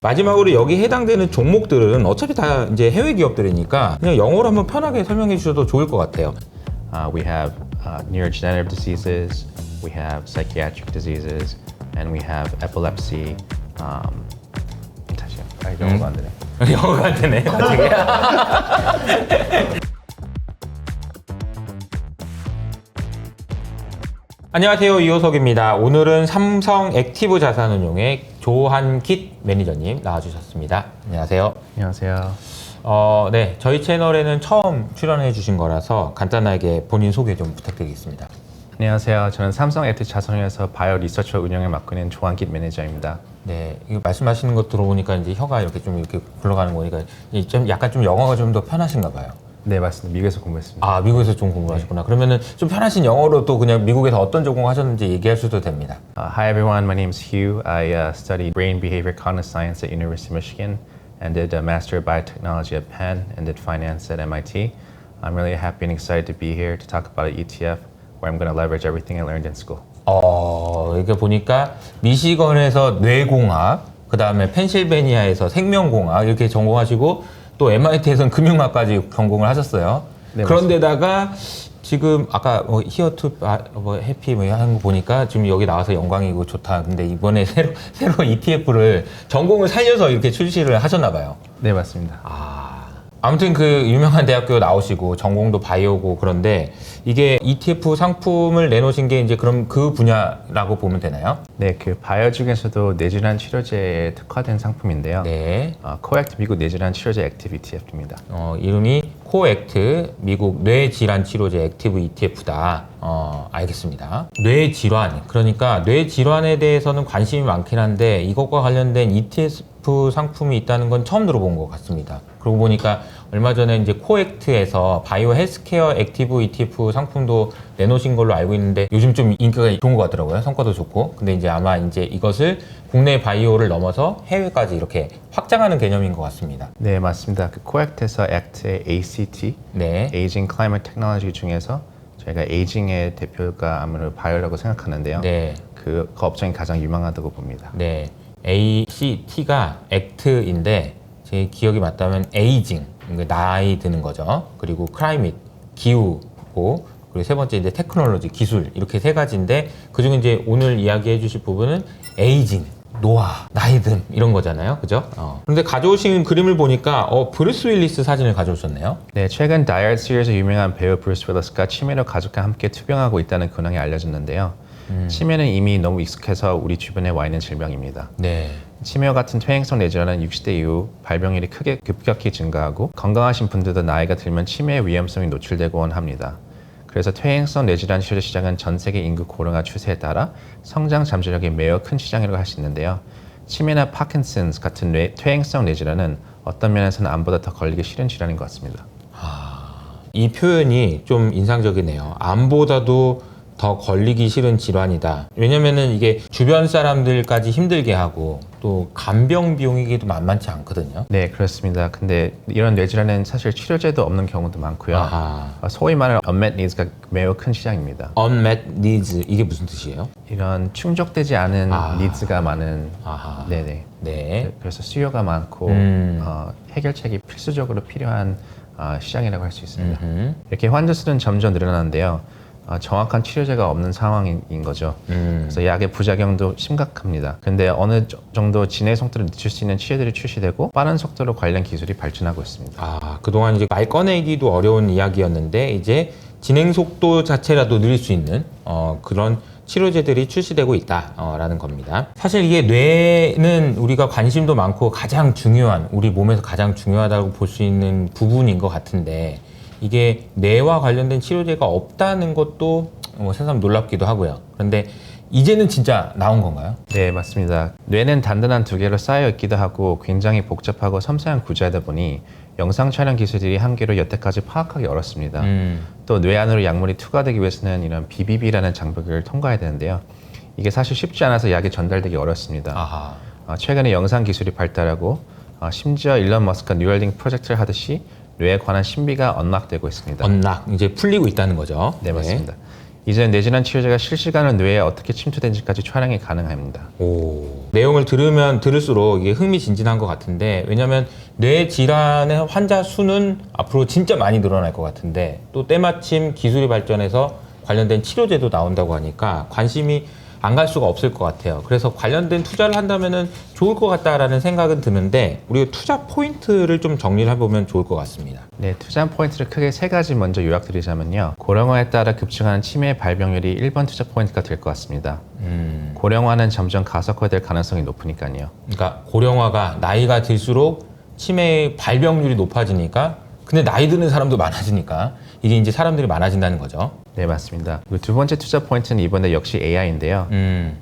마지막으로 여기 해당되는 종목들은 어차피 다 이제 해외 기업들이니까 그냥 영어로 한번 편하게 설명해 주셔도 좋을 것 같아요. We have neurodegenerative diseases, we have psychiatric diseases, and we have epilepsy. 다시요. 영어가 안 되네. 영어가 안 되네. 갑자기. 안녕하세요, 이호석입니다. 오늘은 삼성 액티브 자산운용의 조한깃 매니저님 나와주셨습니다. 안녕하세요. 안녕하세요. 네, 저희 채널에는 처음 출연해 주신 거라서 간단하게 본인 소개 좀 부탁드리겠습니다. 안녕하세요. 저는 삼성 액티브 자산운용에서 바이오 리서처 운영을 맡고 있는 조한깃 매니저입니다. 네, 이거 말씀하시는 거 들어보니까 이제 혀가 이렇게 좀 이렇게 굴러가는 거니까 좀 약간 좀 영어가 좀 더 편하신가 봐요. 네, 맞습니다. 미국에서 공부했습니다. 아, 미국에서 좀 공부하셨구나. 그러면은 좀 편하신 영어로 또 그냥 미국에서 어떤 전공하셨는지 얘기할 수도 됩니다. Hi everyone, my name is Hugh. I studied brain behavior cognitive science at University of Michigan and did a Master of Biotechnology at Penn and did finance at MIT. I'm really happy and excited to be here to talk about an ETF where I'm going to leverage everything I learned in school. 이렇게 보니까 미시건에서 뇌공학, 그 다음에 펜실베니아에서 생명공학 이렇게 전공하시고 또 MIT에서는 금융학까지 전공을 하셨어요. 네, 그런데다가 지금 아까 히어 투 해피 하는 거 보니까 지금 여기 나와서 영광이고 좋다. 근데 이번에 새로 ETF를 전공을 살려서 이렇게 출시를 하셨나 봐요. 네, 맞습니다. 아무튼 그 유명한 대학교 나오시고 전공도 바이오고 그런데 이게 ETF 상품을 내놓으신 게 이제 그럼 그 분야라고 보면 되나요? 네, 그 바이오 중에서도 뇌질환 치료제에 특화된 상품인데요. 네. 코액트 미국 뇌질환 치료제 액티브 ETF입니다. 이름이 코액트 미국 뇌질환 치료제 액티브 ETF다. 알겠습니다. 뇌질환, 그러니까 뇌질환에 대해서는 관심이 많긴 한데 이것과 관련된 ETF 상품이 있다는 건 처음 들어본 것 같습니다. 그러고 보니까 얼마 전에 이제 코액트에서 바이오 헬스케어 액티브 ETF 상품도 내놓으신 걸로 알고 있는데 요즘 좀 인기가 좋은 것 같더라고요. 성과도 좋고. 근데 이제 아마 이제 이것을 국내 바이오를 넘어서 해외까지 이렇게 확장하는 개념인 것 같습니다. 네, 맞습니다. 그 코액트에서 액트의 ACT, 네. Aging Climate Technology 중에서 저희가 에이징의 대표가 아무래도 바이오라고 생각하는데요. 네. 그 업종이 가장 유망하다고 봅니다. 네. ACT가 액트인데 제 기억이 맞다면 에이징, 나이 드는 거죠. 그리고 클라이밋, 기후고, 그리고 세 번째 이제 테크놀로지, 기술 이렇게 세 가지인데 그중에 이제 오늘 이야기해 주실 부분은 에이징, 노화, 나이듦 이런 거잖아요. 그죠? 그런데 가져오신 그림을 보니까 브루스 윌리스 사진을 가져오셨네요. 네, 최근 다이어트 시리즈에서 유명한 배우 브루스 윌리스가 치매로 가족과 함께 투병하고 있다는 근황이 알려졌는데요. 치매는 이미 너무 익숙해서 우리 주변에 와 있는 질병입니다. 네. 치매와 같은 퇴행성 뇌질환은 60대 이후 발병률이 크게 급격히 증가하고 건강하신 분들도 나이가 들면 치매의 위험성이 노출되곤 합니다. 그래서 퇴행성 뇌질환 치료 시장은 전 세계 인구 고령화 추세에 따라 성장 잠재력이 매우 큰 시장이라고 할 수 있는데요. 치매나 파킨슨스 같은 퇴행성 뇌질환은 어떤 면에서는 암보다 더 걸리기 싫은 질환인 것 같습니다. 이 표현이 좀 인상적이네요. 암보다도 더 걸리기 싫은 질환이다. 왜냐면은 이게 주변 사람들까지 힘들게 하고 또 간병 비용이기도 만만치 않거든요. 네, 그렇습니다. 근데 이런 뇌질환은 사실 치료제도 없는 경우도 많고요. 소위 말하는 unmet needs가 매우 큰 시장입니다. unmet needs 이게 무슨 뜻이에요? 이런 충족되지 않은 니즈가 많은 네네. 네. 그래서 수요가 많고 해결책이 필수적으로 필요한 시장이라고 할 수 있습니다. 이렇게 환자 수는 점점 늘어나는데요. 정확한 치료제가 없는 상황인 거죠. 그래서 약의 부작용도 심각합니다. 근데 어느 정도 진행 속도를 늦출 수 있는 치료들이 출시되고 빠른 속도로 관련 기술이 발전하고 있습니다. 그동안 이제 말 꺼내기도 어려운 이야기였는데 이제 진행 속도 자체라도 늘릴 수 있는 그런 치료제들이 출시되고 있다라는 겁니다. 사실 이게 뇌는 우리가 관심도 많고 가장 중요한, 우리 몸에서 가장 중요하다고 볼 수 있는 부분인 것 같은데 이게 뇌와 관련된 치료제가 없다는 것도 새삼 놀랍기도 하고요. 그런데 이제는 진짜 나온 건가요? 네, 맞습니다. 뇌는 단단한 두 개로 쌓여 있기도 하고 굉장히 복잡하고 섬세한 구조이다 보니 영상 촬영 기술들이 한계로 여태까지 파악하기 어렵습니다. 또 뇌 안으로 약물이 투과되기 위해서는 이런 BBB라는 장벽을 통과해야 되는데요. 이게 사실 쉽지 않아서 약이 전달되기 어렵습니다. 최근에 영상 기술이 발달하고 심지어 일론 머스크가 뉴럴링크 프로젝트를 하듯이 뇌에 관한 신비가 언락되고 있습니다. 이제 풀리고 있다는 거죠. 네, 맞습니다. 이제는 뇌질환 치료제가 실시간으로 뇌에 어떻게 침투되는지까지 촬영이 가능합니다. 내용을 들으면 들을수록 이게 흥미진진한 것 같은데, 왜냐하면 뇌 질환의 환자 수는 앞으로 진짜 많이 늘어날 것 같은데, 또 때마침 기술이 발전해서 관련된 치료제도 나온다고 하니까 관심이 안 갈 수가 없을 것 같아요. 그래서 관련된 투자를 한다면은 좋을 것 같다라는 생각은 드는데, 우리가 투자 포인트를 좀 정리를 해보면 좋을 것 같습니다. 네, 투자 포인트를 크게 세 가지 먼저 요약드리자면요. 고령화에 따라 급증하는 치매 발병률이 1번 투자 포인트가 될 것 같습니다. 고령화는 점점 가속화될 가능성이 높으니까요. 그러니까 고령화가 나이가 들수록 치매 발병률이 높아지니까, 근데 나이 드는 사람도 많아지니까 이게 이제 사람들이 많아진다는 거죠. 네, 맞습니다. 그리고 두 번째 투자 포인트는 이번에 역시 AI인데요.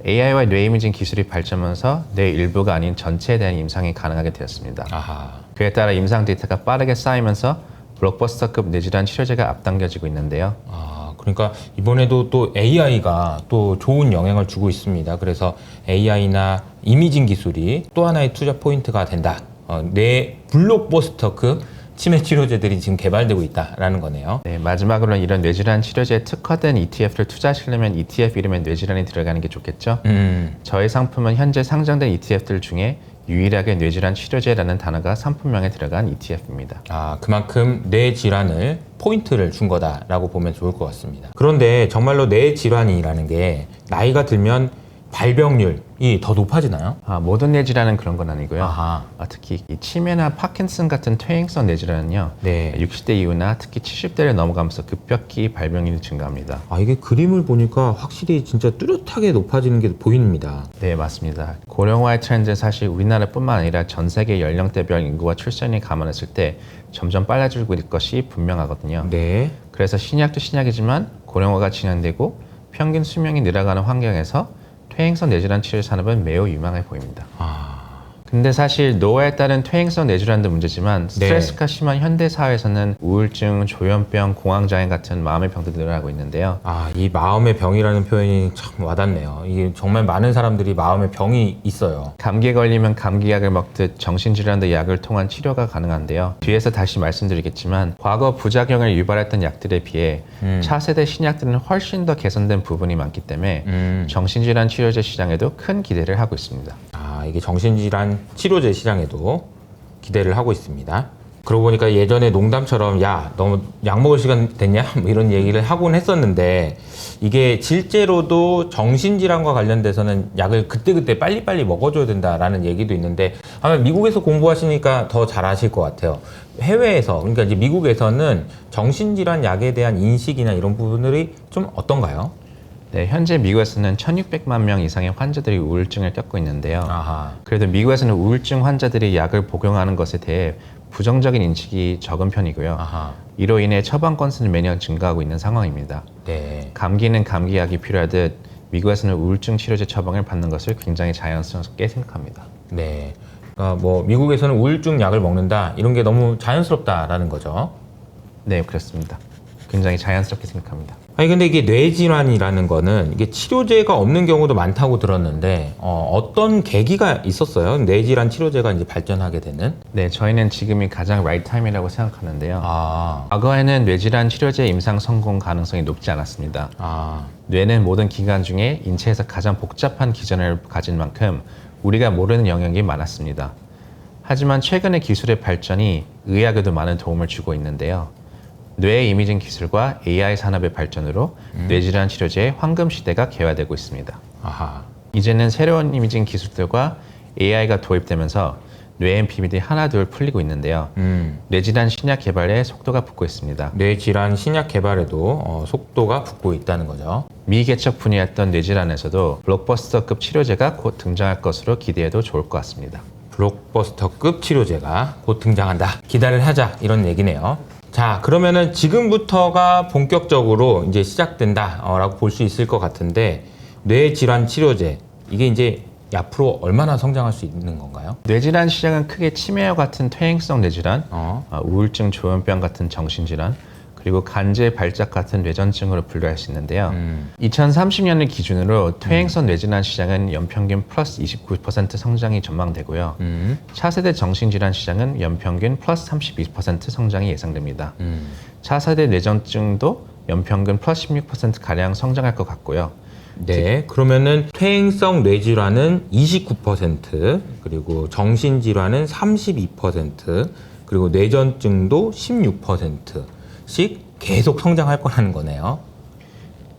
AI와 뇌 이미징 기술이 발전하면서 뇌 일부가 아닌 전체에 대한 임상이 가능하게 되었습니다. 아하. 그에 따라 임상 데이터가 빠르게 쌓이면서 블록버스터급 뇌질환 치료제가 앞당겨지고 있는데요. 그러니까 이번에도 또 AI가 또 좋은 영향을 주고 있습니다. 그래서 AI나 이미징 기술이 또 하나의 투자 포인트가 된다. 뇌 블록버스터급 치매 치료제들이 지금 개발되고 있다라는 거네요. 네, 마지막으로는 이런 뇌질환 치료제에 특화된 ETF를 투자하시려면 ETF 이름에 뇌질환이 들어가는 게 좋겠죠? 저희 상품은 현재 상장된 ETF들 중에 유일하게 뇌질환 치료제라는 단어가 상품명에 들어간 ETF입니다. 그만큼 뇌 질환을 포인트를 준 거다라고 보면 좋을 것 같습니다. 그런데 정말로 뇌 질환이라는 게 나이가 들면 발병률이 더 높아지나요? 모든 뇌질환은 그런 건 아니고요. 아하. 특히 이 치매나 파킨슨 같은 퇴행성 뇌질환은요. 네. 60대 이후나 특히 70대를 넘어가면서 급격히 발병률이 증가합니다. 이게 그림을 보니까 확실히 진짜 뚜렷하게 높아지는 게 보입니다. 네, 맞습니다. 고령화의 트렌드는 사실 우리나라뿐만 아니라 전 세계 연령대별 인구와 출산이 감안했을 때 점점 빨라지고 있는 것이 분명하거든요. 네. 그래서 신약도 신약이지만 고령화가 진행되고 평균 수명이 늘어가는 환경에서 퇴행성 뇌질환 치료 산업은 매우 유망해 보입니다. 근데 사실 노화에 따른 퇴행성 뇌질환도 문제지만 스트레스가 심한 현대 사회에서는 우울증, 조현병, 공황장애 같은 마음의 병도 늘어나고 있는데요. 이 마음의 병이라는 표현이 참 와닿네요. 이게 정말 많은 사람들이 마음의 병이 있어요. 감기에 걸리면 감기약을 먹듯 정신질환도 약을 통한 치료가 가능한데요. 뒤에서 다시 말씀드리겠지만 과거 부작용을 유발했던 약들에 비해 차세대 신약들은 훨씬 더 개선된 부분이 많기 때문에 정신질환 치료제 시장에도 큰 기대를 하고 있습니다. 이게 정신질환 치료제 시장에도 기대를 하고 있습니다. 그러고 보니까 예전에 농담처럼 야, 너무 약 먹을 시간 됐냐? 뭐 이런 얘기를 하곤 했었는데, 이게 실제로도 정신질환과 관련돼서는 약을 그때그때 빨리빨리 먹어줘야 된다라는 얘기도 있는데, 아마 미국에서 공부하시니까 더 잘 아실 것 같아요. 해외에서, 그러니까 이제 미국에서는 정신질환 약에 대한 인식이나 이런 부분들이 좀 어떤가요? 네, 현재 미국에서는 1,600만 명 이상의 환자들이 우울증을 겪고 있는데요. 아하. 그래도 미국에서는 우울증 환자들이 약을 복용하는 것에 대해 부정적인 인식이 적은 편이고요. 아하. 이로 인해 처방 건수는 매년 증가하고 있는 상황입니다. 네. 감기는 감기약이 필요하듯 미국에서는 우울증 치료제 처방을 받는 것을 굉장히 자연스럽게 생각합니다. 네. 뭐 미국에서는 우울증 약을 먹는다 이런 게 너무 자연스럽다라는 거죠. 네, 그렇습니다. 굉장히 자연스럽게 생각합니다. 근데 이게 뇌질환이라는 거는 이게 치료제가 없는 경우도 많다고 들었는데, 어떤 계기가 있었어요? 뇌질환 치료제가 이제 발전하게 되는? 네, 저희는 지금이 가장 라이트 타임이라고 생각하는데요. 아. 과거에는 뇌질환 치료제 임상 성공 가능성이 높지 않았습니다. 뇌는 모든 기관 중에 인체에서 가장 복잡한 기전을 가진 만큼 우리가 모르는 영역이 많았습니다. 하지만 최근의 기술의 발전이 의학에도 많은 도움을 주고 있는데요. 뇌 이미징 기술과 AI 산업의 발전으로 뇌질환 치료제의 황금 시대가 개화되고 있습니다. 아하. 이제는 새로운 이미징 기술들과 AI가 도입되면서 뇌 NP들이 하나둘 풀리고 있는데요. 뇌질환 신약 개발에 속도가 붙고 있습니다. 뇌질환 신약 개발에도 속도가 붙고 있다는 거죠. 미개척 분야였던 뇌질환에서도 블록버스터급 치료제가 곧 등장할 것으로 기대해도 좋을 것 같습니다. 블록버스터급 치료제가 곧 등장한다. 기대를 하자 이런 얘기네요. 자, 그러면은 지금부터가 본격적으로 이제 시작된다라고 볼 수 있을 것 같은데, 뇌질환 치료제 이게 이제 앞으로 얼마나 성장할 수 있는 건가요? 뇌질환 시장은 크게 치매와 같은 퇴행성 뇌질환, 우울증, 조현병 같은 정신질환, 그리고 간질 발작 같은 뇌전증으로 분류할 수 있는데요. 2030년을 기준으로 퇴행성 뇌질환 시장은 연평균 플러스 29% 성장이 전망되고요. 차세대 정신질환 시장은 연평균 플러스 32% 성장이 예상됩니다. 차세대 뇌전증도 연평균 플러스 16%가량 성장할 것 같고요. 네, 그러면은 퇴행성 뇌질환은 29%, 그리고 정신질환은 32%, 그리고 뇌전증도 16%씩 계속 성장할 거라는 거네요.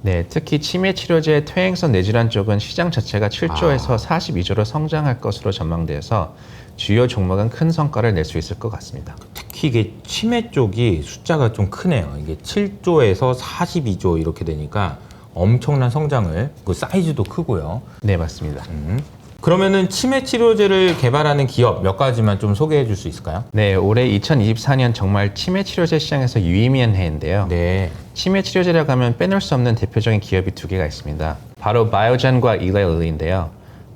네, 특히 치매 치료제 퇴행성 뇌질환 쪽은 시장 자체가 7조에서 42조로 성장할 것으로 전망되어서 주요 종목은 큰 성과를 낼 수 있을 것 같습니다. 특히 이게 치매 쪽이 숫자가 좀 크네요. 이게 7조에서 42조 이렇게 되니까 엄청난 성장을, 그 사이즈도 크고요. 네, 맞습니다. 그러면은 치매 치료제를 개발하는 기업 몇 가지만 좀 소개해 줄 수 있을까요? 네, 올해 2024년 정말 치매 치료제 시장에서 유의미한 해인데요. 네. 치매 치료제라고 하면 빼놓을 수 없는 대표적인 기업이 두 개가 있습니다. 바로 바이오젠과 일라일리인데요.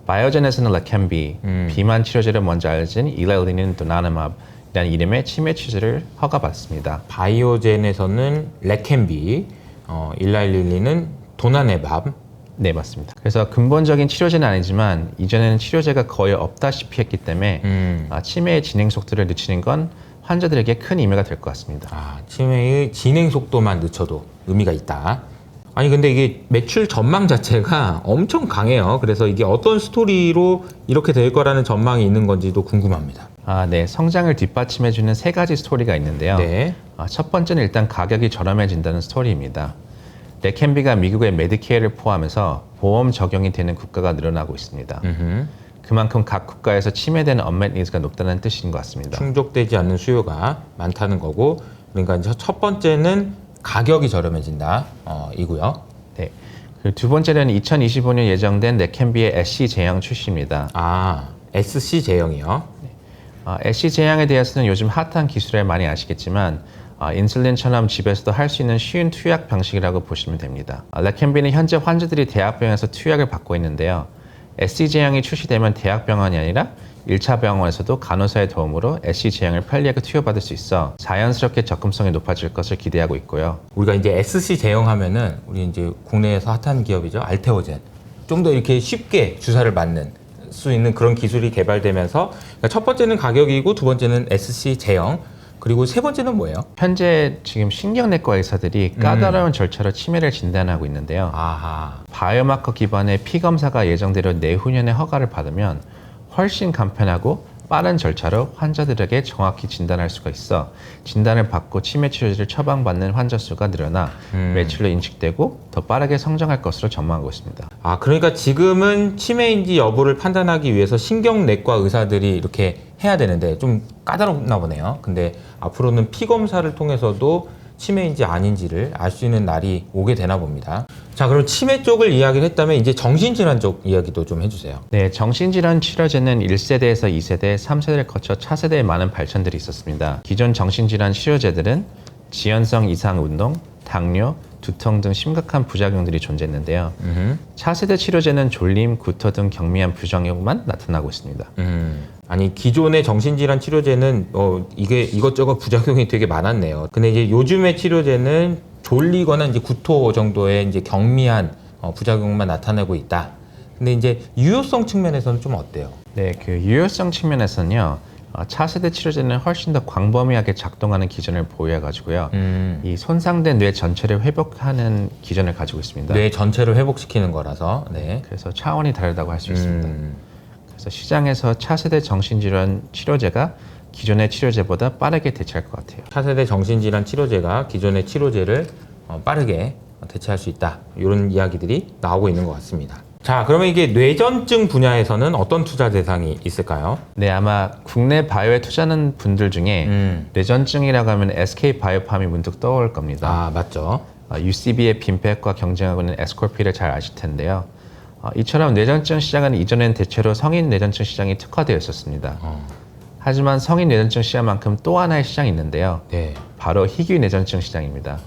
바이오젠에서는 레켐비, 비만 치료제로 먼저 알려진 일라일리는 도나네맙이라는 이름의 치매 치료제를 허가받습니다. 바이오젠에서는 레켐비, 일라일리는 도나네밥. 네, 맞습니다. 그래서 근본적인 치료제는 아니지만 이전에는 치료제가 거의 없다시피 했기 때문에 치매의 진행 속도를 늦추는 건 환자들에게 큰 의미가 될 것 같습니다. 치매의 진행 속도만 늦춰도 의미가 있다. 아니 근데 이게 매출 전망 자체가 엄청 강해요. 그래서 이게 어떤 스토리로 이렇게 될 거라는 전망이 있는 건지도 궁금합니다. 네. 성장을 뒷받침해주는 세 가지 스토리가 있는데요. 네. 첫 번째는 일단 가격이 저렴해진다는 스토리입니다. 레켐비가 미국의 메디케어를 포함해서 보험 적용이 되는 국가가 늘어나고 있습니다. 그만큼 각 국가에서 치매되는 언맷 니즈가 높다는 뜻인 것 같습니다. 충족되지 않는 수요가 많다는 거고, 그러니까 이제 첫 번째는 가격이 저렴해진다 이고요. 네. 그리고 두 번째는 2025년 예정된 레켐비의 SC 제형 출시입니다. SC 제형이요. SC 제형에 대해서는 요즘 핫한 기술을 많이 아시겠지만 인슐린처럼 집에서도 할 수 있는 쉬운 투약 방식이라고 보시면 됩니다. 레켐비는 현재 환자들이 대학병원에서 투약을 받고 있는데요. SC 제형이 출시되면 대학병원이 아니라 1차 병원에서도 간호사의 도움으로 SC 제형을 편리하게 투여받을 수 있어 자연스럽게 접근성이 높아질 것을 기대하고 있고요. 우리가 이제 SC 제형 하면은 우리 이제 국내에서 핫한 기업이죠. 알테오젠. 좀 더 이렇게 쉽게 주사를 맞는 수 있는 그런 기술이 개발되면서, 그러니까 첫 번째는 가격이고 두 번째는 SC 제형, 그리고 세 번째는 뭐예요? 현재 지금 신경내과 의사들이 까다로운 절차로 치매를 진단하고 있는데요. 바이오마커 기반의 피검사가 예정대로 내후년에 허가를 받으면 훨씬 간편하고 빠른 절차로 환자들에게 정확히 진단할 수가 있어 진단을 받고 치매 치료제를 처방받는 환자 수가 늘어나 매출로 인식되고 더 빠르게 성장할 것으로 전망하고 있습니다. 그러니까 지금은 치매인지 여부를 판단하기 위해서 신경내과 의사들이 이렇게 해야 되는데 좀 까다롭나 보네요. 근데 앞으로는 피검사를 통해서도 치매인지 아닌지를 알 수 있는 날이 오게 되나 봅니다. 자, 그럼 치매 쪽을 이야기를 했다면 이제 정신질환 쪽 이야기도 좀 해주세요. 네, 정신질환 치료제는 1세대에서 2세대, 3세대를 거쳐 차세대에 많은 발전들이 있었습니다. 기존 정신질환 치료제들은 지연성 이상 운동, 당뇨, 두통 등 심각한 부작용들이 존재했는데요. 차세대 치료제는 졸림, 구토 등 경미한 부작용만 나타나고 있습니다. 아니 기존의 정신질환 치료제는 이게 이것저것 부작용이 되게 많았네요. 근데 이제 요즘의 치료제는 졸리거나 이제 구토 정도의 이제 경미한 부작용만 나타내고 있다. 근데 이제 유효성 측면에서는 좀 어때요? 네, 그 유효성 측면에서는요. 차세대 치료제는 훨씬 더 광범위하게 작동하는 기전을 보유해가지고요. 이 손상된 뇌 전체를 회복하는 기전을 가지고 있습니다. 뇌 전체를 회복시키는 거라서. 네. 그래서 차원이 다르다고 할 수 있습니다. 그래서 시장에서 차세대 정신질환 치료제가 기존의 치료제보다 빠르게 대체할 것 같아요. 차세대 정신질환 치료제가 기존의 치료제를 빠르게 대체할 수 있다. 이런 이야기들이 나오고 있는 것 같습니다. 자, 그러면 이게 뇌전증 분야에서는 어떤 투자 대상이 있을까요? 네, 아마 국내 바이오에 투자하는 분들 중에 뇌전증이라고 하면 SK 바이오팜이 문득 떠올 겁니다. 맞죠. UCB의 빈팩과 경쟁하고 있는 에스콜피를 잘 아실 텐데요. 이처럼 뇌전증 시장은 이전엔 대체로 성인 뇌전증 시장이 특화되어 있었습니다. 하지만 성인 뇌전증 시장만큼 또 하나의 시장이 있는데요. 네. 바로 희귀 뇌전증 시장입니다.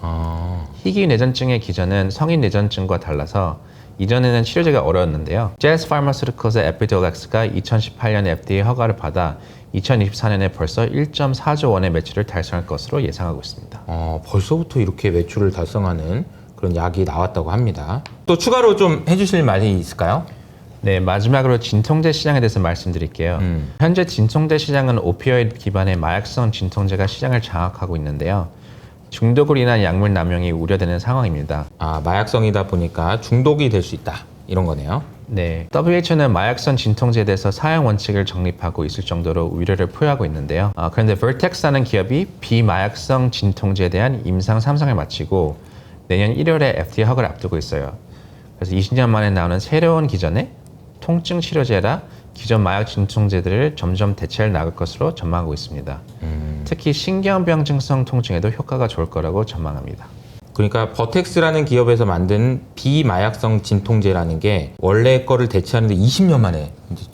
희귀 뇌전증의 기전은 성인 뇌전증과 달라서 이전에는 치료제가 어려웠는데요. Jazz Pharmaceuticals의 에피돌렉스가 2018년에 FDA 허가를 받아 2024년에 벌써 1.4조 원의 매출을 달성할 것으로 예상하고 있습니다. 벌써부터 이렇게 매출을 달성하는 그런 약이 나왔다고 합니다. 또 추가로 좀 해주실 말이 있을까요? 네, 마지막으로 진통제 시장에 대해서 말씀드릴게요. 현재 진통제 시장은 오피오이드 기반의 마약성 진통제가 시장을 장악하고 있는데요. 중독으로 인한 약물 남용이 우려되는 상황입니다. 아, 마약성이다 보니까 중독이 될 수 있다. 이런 거네요. 네, WHO는 마약성 진통제에 대해서 사용 원칙을 정립하고 있을 정도로 우려를 표하고 있는데요. 그런데 Vertex라는 기업이 비마약성 진통제에 대한 임상 3상을 마치고 내년 1월에 FDA 허가를 앞두고 있어요. 그래서 20년 만에 나오는 새로운 기전의 통증 치료제라 기존 마약 진통제들을 점점 대체해 나갈 것으로 전망하고 있습니다. 특히 신경병증성 통증에도 효과가 좋을 거라고 전망합니다. 그러니까 버텍스라는 기업에서 만든 비마약성 진통제라는 게 원래 거를 대체하는데 20년 만에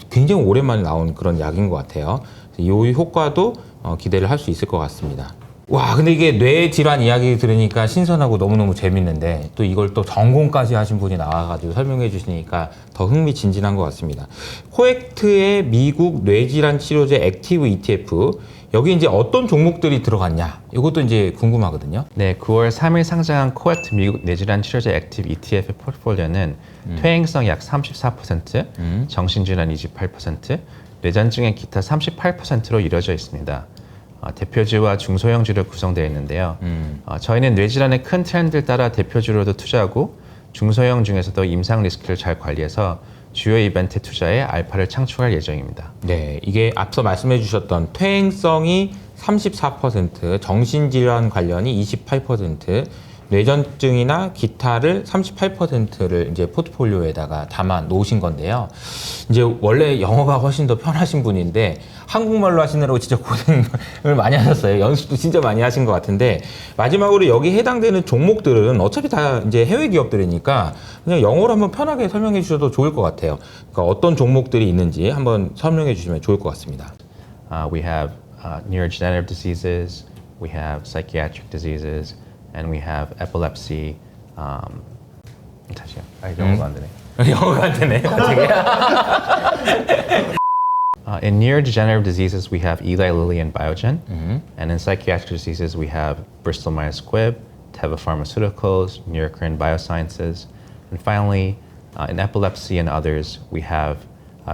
굉장히 오랜만에 나온 그런 약인 것 같아요. 이 효과도 기대를 할 수 있을 것 같습니다. 와, 근데 이게 뇌 질환 이야기 들으니까 신선하고 너무너무 재밌는데 또 이걸 또 전공까지 하신 분이 나와가지고 설명해 주시니까 더 흥미진진한 것 같습니다. 코액트의 미국 뇌질환 치료제 액티브 ETF, 여기 이제 어떤 종목들이 들어갔냐, 이것도 이제 궁금하거든요. 네, 9월 3일 상장한 코액트 미국 뇌질환 치료제 액티브 ETF 포트폴리오는 퇴행성 약 34%, 정신질환 28%, 뇌전증의 기타 38%로 이루어져 있습니다. 대표주와 중소형주로 구성되어 있는데요. 저희는 뇌질환의 큰 트렌드를 따라 대표주로도 투자하고 중소형 중에서도 임상 리스크를 잘 관리해서 주요 이벤트 투자에 알파를 창출할 예정입니다. 네, 이게 앞서 말씀해 주셨던 퇴행성이 34%, 정신질환 관련이 28%, 뇌전증이나 기타를 38%를 이제 포트폴리오에다가 담아 놓으신 건데요. 이제 원래 영어가 훨씬 더 편하신 분인데 한국말로 하시느라고 진짜 고생을 많이 하셨어요. 연습도 진짜 많이 하신 것 같은데, 마지막으로 여기 해당되는 종목들은 어차피 다 이제 해외 기업들이니까 그냥 영어로 한번 편하게 설명해 주셔도 좋을 것 같아요. 그러니까 어떤 종목들이 있는지 한번 설명해 주시면 좋을 것 같습니다. We have neurodegenerative diseases, we have psychiatric diseases, and we have epilepsy. 다시요. 영어가 안 되네. 영어가 안 되네. 갑자기. In neurodegenerative diseases, we have Eli Lilly and Biogen. And in psychiatric diseases, we have Bristol Myers Squibb, Teva Pharmaceuticals, Neurocrine Biosciences. And finally, in epilepsy and others, we have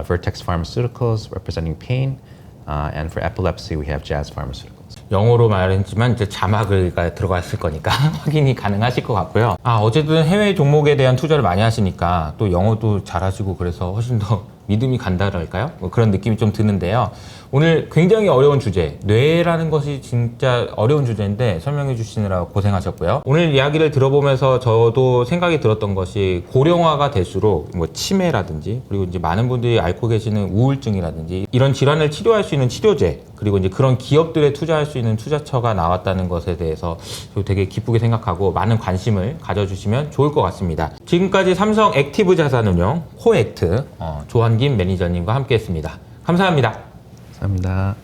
Vertex Pharmaceuticals representing pain. And for epilepsy, we have Jazz Pharmaceuticals. 영어로 말했지만 이제 자막을 들어갔을 거니까 확인이 가능하실 것 같고요. 어쨌든 해외 종목에 대한 투자를 많이 하시니까 또 영어도 잘하시고 그래서 훨씬 더 믿음이 간다랄까요? 뭐 그런 느낌이 좀 드는데요. 오늘 굉장히 어려운 주제, 뇌라는 것이 진짜 어려운 주제인데 설명해 주시느라 고생하셨고요. 오늘 이야기를 들어보면서 저도 생각이 들었던 것이 고령화가 될수록 뭐 치매라든지, 그리고 이제 많은 분들이 앓고 계시는 우울증이라든지 이런 질환을 치료할 수 있는 치료제, 그리고 이제 그런 기업들에 투자할 수 있는 투자처가 나왔다는 것에 대해서 되게 기쁘게 생각하고 많은 관심을 가져주시면 좋을 것 같습니다. 지금까지 삼성 액티브 자산운용 코액트 조한김 매니저님과 함께했습니다. 감사합니다. 감사합니다.